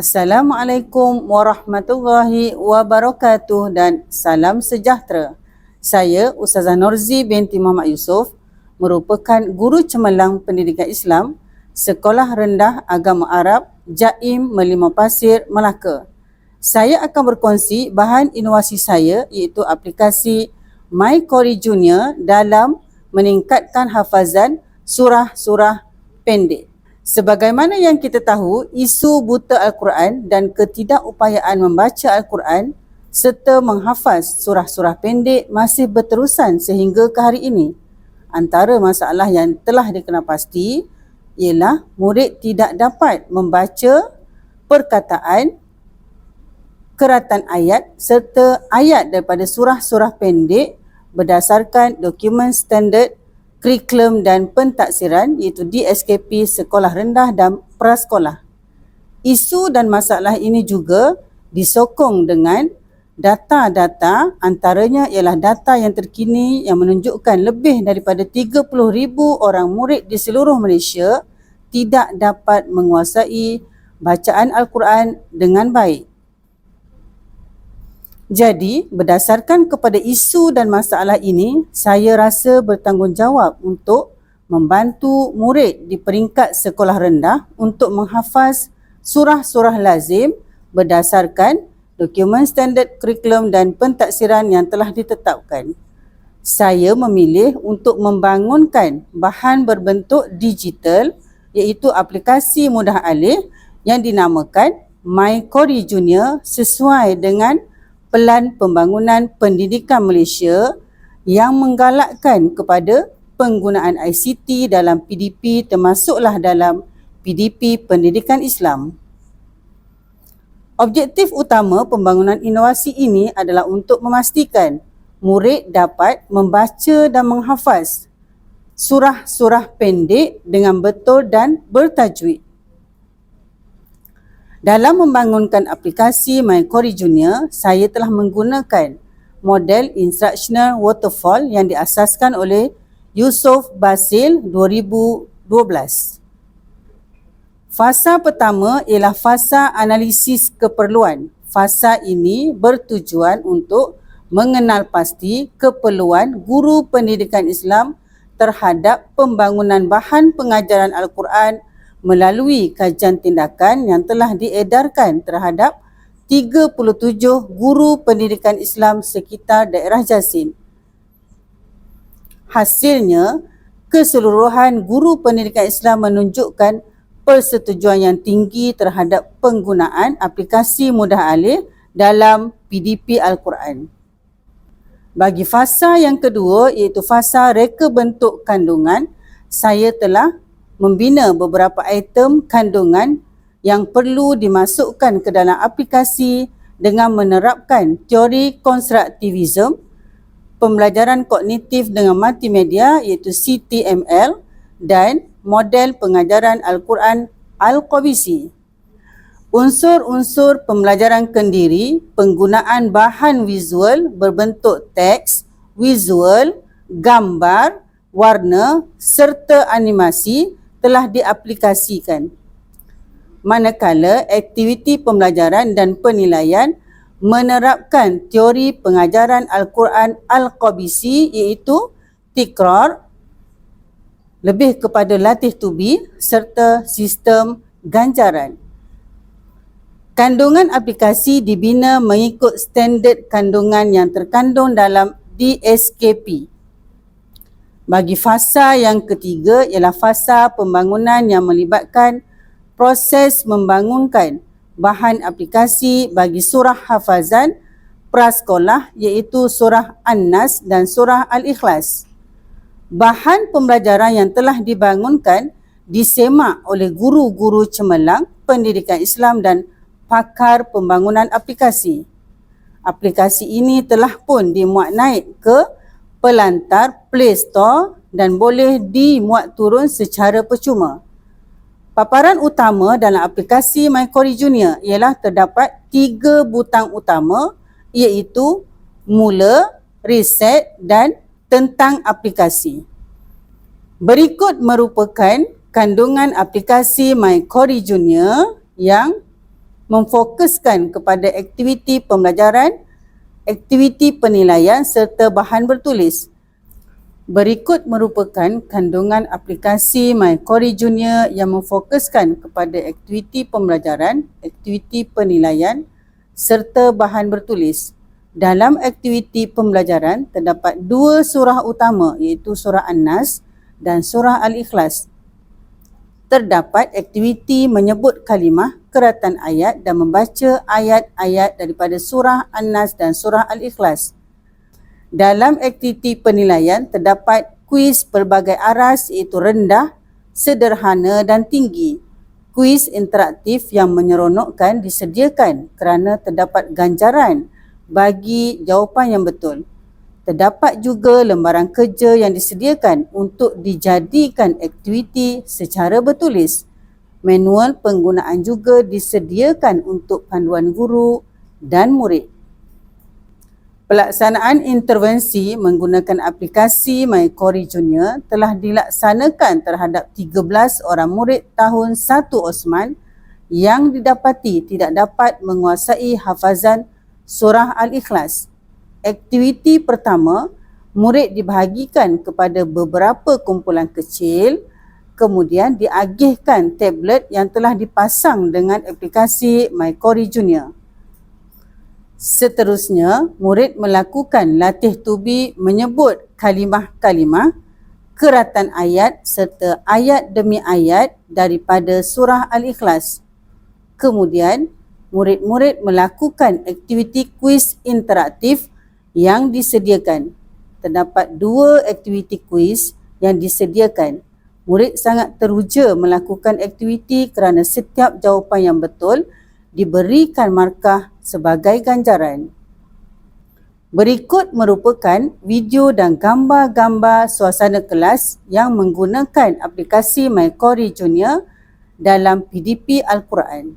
Assalamualaikum warahmatullahi wabarakatuh dan salam sejahtera. Saya Ustazah Norzi binti Muhammad Yusof, merupakan guru cemerlang pendidikan Islam Sekolah Rendah Agama Arab Jaim Merlimau Pasir, Melaka. Saya akan berkongsi bahan inovasi saya iaitu aplikasi My Qori Junior dalam meningkatkan hafazan surah-surah pendek. Sebagaimana yang kita tahu, isu buta Al-Quran dan ketidakupayaan membaca Al-Quran serta menghafaz surah-surah pendek masih berterusan sehingga ke hari ini. Antara masalah yang telah dikenal pasti ialah murid tidak dapat membaca perkataan, keratan ayat serta ayat daripada surah-surah pendek berdasarkan dokumen standard kurikulum dan pentaksiran iaitu DSKP Sekolah Rendah dan Prasekolah. Isu dan masalah ini juga disokong dengan data-data, antaranya ialah data yang terkini yang menunjukkan lebih daripada 30,000 orang murid di seluruh Malaysia tidak dapat menguasai bacaan Al-Quran dengan baik. Jadi, berdasarkan kepada isu dan masalah ini, saya rasa bertanggungjawab untuk membantu murid di peringkat sekolah rendah untuk menghafaz surah-surah lazim berdasarkan dokumen standard kurikulum dan pentaksiran yang telah ditetapkan. Saya memilih untuk membangunkan bahan berbentuk digital iaitu aplikasi mudah alih yang dinamakan My Qori Junior sesuai dengan Pelan Pembangunan Pendidikan Malaysia yang menggalakkan kepada penggunaan ICT dalam PDP termasuklah dalam PDP Pendidikan Islam. Objektif utama pembangunan inovasi ini adalah untuk memastikan murid dapat membaca dan menghafaz surah-surah pendek dengan betul dan bertajwid. Dalam membangunkan aplikasi My Qori Junior, saya telah menggunakan model instructional waterfall yang diasaskan oleh Yusof Basil 2012. Fasa pertama ialah fasa analisis keperluan. Fasa ini bertujuan untuk mengenal pasti keperluan guru pendidikan Islam terhadap pembangunan bahan pengajaran Al-Quran melalui kajian tindakan yang telah diedarkan terhadap 37 guru pendidikan Islam sekitar daerah Jasin. Hasilnya, keseluruhan guru pendidikan Islam menunjukkan persetujuan yang tinggi terhadap penggunaan aplikasi mudah alih dalam PDP Al-Quran. Bagi fasa yang kedua iaitu fasa reka bentuk kandungan, saya telah membina beberapa item kandungan yang perlu dimasukkan ke dalam aplikasi dengan menerapkan teori konstruktivisme, pembelajaran kognitif dengan multimedia iaitu CTML dan model pengajaran Al-Quran Al-Qabisi. Unsur-unsur pembelajaran kendiri, penggunaan bahan visual berbentuk teks, visual, gambar, warna serta animasi telah diaplikasikan. Manakala aktiviti pembelajaran dan penilaian menerapkan teori pengajaran Al-Quran Al-Qabisi iaitu tikrar, lebih kepada latih tubi serta sistem ganjaran. Kandungan aplikasi dibina mengikut standard kandungan yang terkandung dalam DSKP. Bagi fasa yang ketiga ialah fasa pembangunan yang melibatkan proses membangunkan bahan aplikasi bagi surah hafazan prasekolah iaitu surah An-Nas dan surah Al-Ikhlas. Bahan pembelajaran yang telah dibangunkan disemak oleh guru-guru cemerlang pendidikan Islam dan pakar pembangunan aplikasi. Aplikasi ini telah pun dimuat naik ke pelantar Play Store dan boleh dimuat turun secara percuma. Paparan utama dalam aplikasi My Qori Junior ialah terdapat 3 butang utama iaitu mula, reset dan tentang aplikasi. Berikut merupakan kandungan aplikasi My Qori Junior yang memfokuskan kepada aktiviti pembelajaran, aktiviti penilaian serta bahan bertulis. Berikut merupakan kandungan aplikasi MyQuery Junior yang memfokuskan kepada aktiviti pembelajaran, aktiviti penilaian serta bahan bertulis. Dalam aktiviti pembelajaran terdapat dua surah utama iaitu surah An-Nas dan surah Al-Ikhlas. Terdapat aktiviti menyebut kalimah, keratan ayat dan membaca ayat-ayat daripada surah An-Nas dan surah Al-Ikhlas. Dalam aktiviti penilaian terdapat kuis pelbagai aras iaitu rendah, sederhana dan tinggi. Kuis interaktif yang menyeronokkan disediakan kerana terdapat ganjaran bagi jawapan yang betul. Terdapat juga lembaran kerja yang disediakan untuk dijadikan aktiviti secara bertulis. Manual penggunaan juga disediakan untuk panduan guru dan murid. Pelaksanaan intervensi menggunakan aplikasi MyQuery Junior telah dilaksanakan terhadap 13 orang murid tahun 1 Osman yang didapati tidak dapat menguasai hafazan surah Al-Ikhlas. Aktiviti pertama, murid dibahagikan kepada beberapa kumpulan kecil, kemudian diagihkan tablet yang telah dipasang dengan aplikasi MyQuery Junior. Seterusnya, murid melakukan latih tubi menyebut kalimah-kalimah, keratan ayat serta ayat demi ayat daripada surah Al-Ikhlas. Kemudian, murid-murid melakukan aktiviti kuis interaktif yang disediakan. Terdapat dua aktiviti kuis yang disediakan. Murid sangat teruja melakukan aktiviti kerana setiap jawapan yang betul diberikan markah sebagai ganjaran. Berikut merupakan video dan gambar-gambar suasana kelas yang menggunakan aplikasi MyQuery Junior dalam PDP Al-Quran.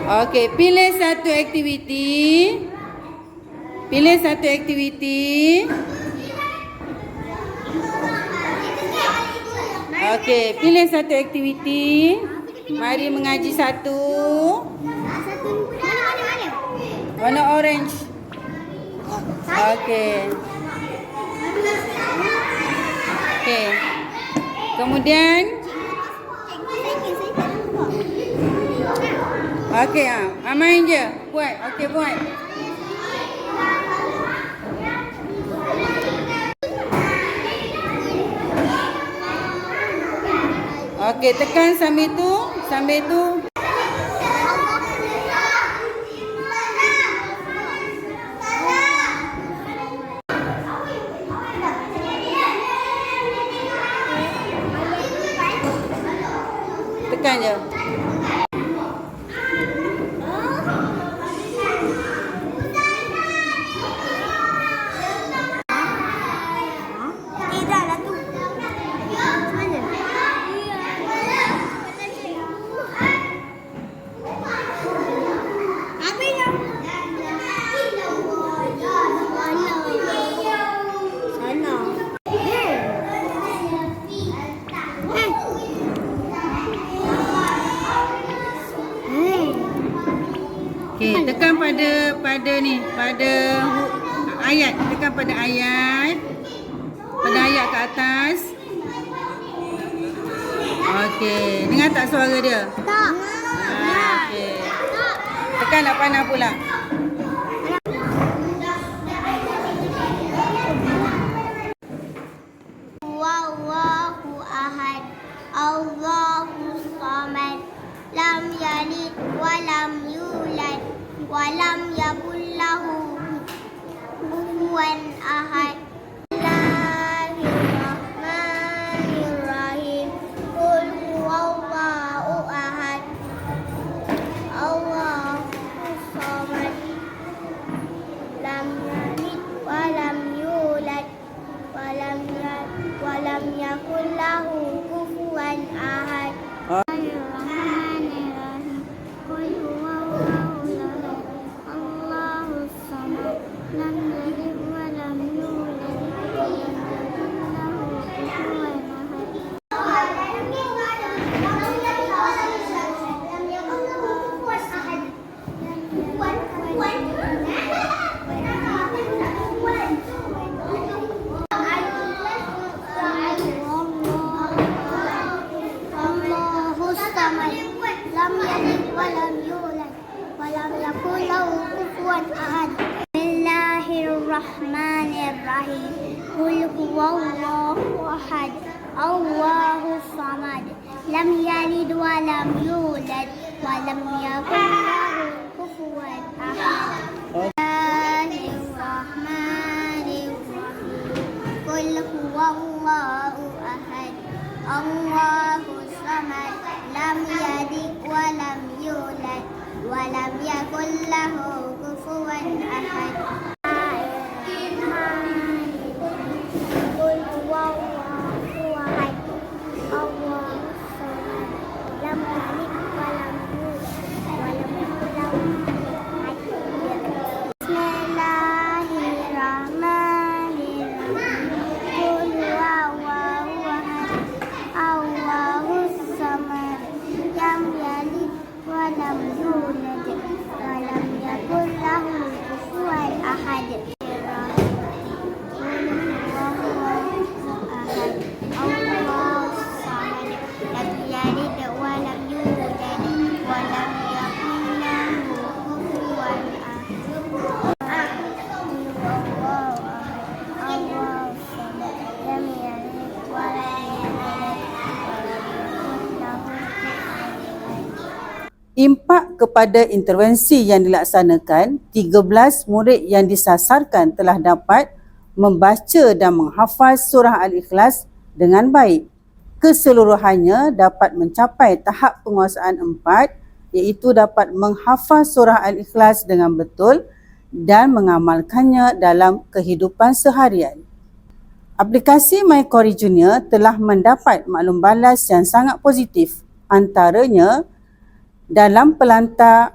Okey, pilih satu aktiviti. Pilih satu aktiviti. Okey, pilih satu aktiviti. Mari mengaji satu. Warna orange. Okey. Okey. Kemudian okey, main je. Buat. Okey, buat. Okey, tekan sambil tu. Sambil tu. Tekan je. Okey, tekan pada ni, pada ayat, tekan pada ayat. Pada ayat ke atas. Okey, dengar tak suara dia? Tak. Okey. Tekan nak panah pula. Wallahu ahad. Allahus samad. Lam yalid wa lam yulad wa lam yakul lahu kufuwan ahad. Bismillahirrahmanirrahim. Qul huwallahu ahad. Allahus samad. Lam yalid wa lam yulad wa lam yakul lahu kufuwan ahad. Bismillahirrahmanirrahim. Qul huwallahu ahad. Allahus samad. Lam yalid wa lam yulad wa lam yakul lahu kufuwan ahad. الرحمن الرحيم قل هو الله أحد الله الصمد لم يلد ولم يولد ولم يكن له كفوا أحد الرحمن الرحيم قل هو الله أحد الله الصمد لم يلد ولم يولد ولم يكن له كفوا أحد قل هو الله أحد الله الصمد لم يلد ولم يولد ولم يكن له كفوا أحد بسم الله الرحمن الرحيم قل هو الله أحد الله الصمد لم يلد ولم يولد ولم يكن له كفوا أحد Impak kepada intervensi yang dilaksanakan, 13 murid yang disasarkan telah dapat membaca dan menghafaz surah Al-Ikhlas dengan baik. Keseluruhannya dapat mencapai tahap penguasaan 4, iaitu dapat menghafaz surah Al-Ikhlas dengan betul dan mengamalkannya dalam kehidupan seharian. Aplikasi MyQori Junior telah mendapat maklum balas yang sangat positif. Antaranya, dalam pelantar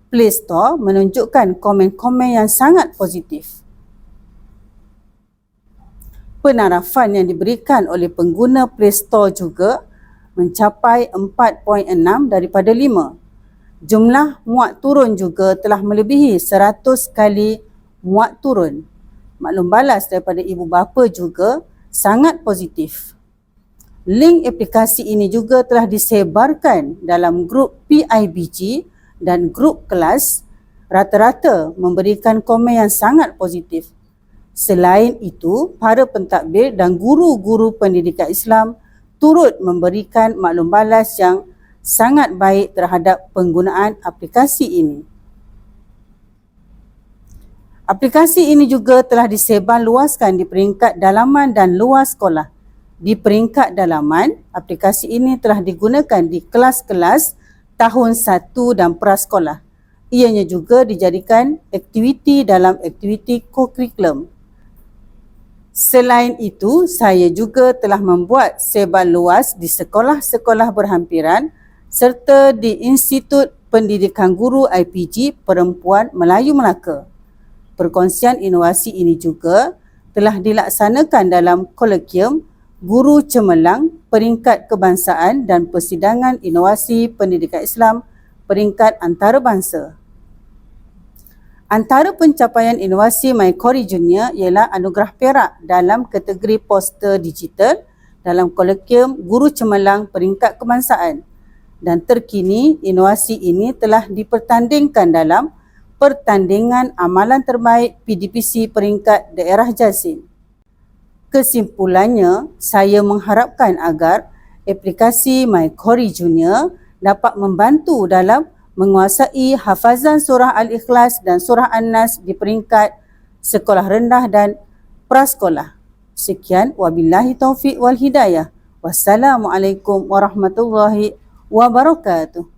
Play Store menunjukkan komen-komen yang sangat positif. Penarafan yang diberikan oleh pengguna Play Store juga mencapai 4.6 daripada 5. Jumlah muat turun juga telah melebihi 100 kali muat turun. Maklum balas daripada ibu bapa juga sangat positif. Link aplikasi ini juga telah disebarkan dalam grup PIBG dan grup kelas, rata-rata memberikan komen yang sangat positif. Selain itu, para pentadbir dan guru-guru pendidikan Islam turut memberikan maklum balas yang sangat baik terhadap penggunaan aplikasi ini. Aplikasi ini juga telah disebarluaskan di peringkat dalaman dan luar sekolah. Di peringkat dalaman, aplikasi ini telah digunakan di kelas-kelas tahun 1 dan prasekolah. Ianya juga dijadikan aktiviti dalam aktiviti co-curriculum. Selain itu, saya juga telah membuat sebar luas di sekolah-sekolah berhampiran serta di Institut Pendidikan Guru IPG Perempuan Melayu Melaka. Perkongsian inovasi ini juga telah dilaksanakan dalam Kolokium Guru Cemerlang Peringkat Kebangsaan dan Persidangan Inovasi Pendidikan Islam Peringkat Antarabangsa. Antara pencapaian inovasi MyQori Junior ialah anugerah perak dalam kategori poster digital dalam Kolokium Guru Cemerlang Peringkat Kebangsaan. Dan terkini, inovasi ini telah dipertandingkan dalam Pertandingan Amalan Terbaik PDPC Peringkat Daerah Jasin. Kesimpulannya, saya mengharapkan agar aplikasi MyQori Junior dapat membantu dalam menguasai hafazan surah Al-Ikhlas dan surah An-Nas di peringkat sekolah rendah dan prasekolah. Sekian, wabillahi taufiq wal hidayah. Wassalamualaikum warahmatullahi wabarakatuh.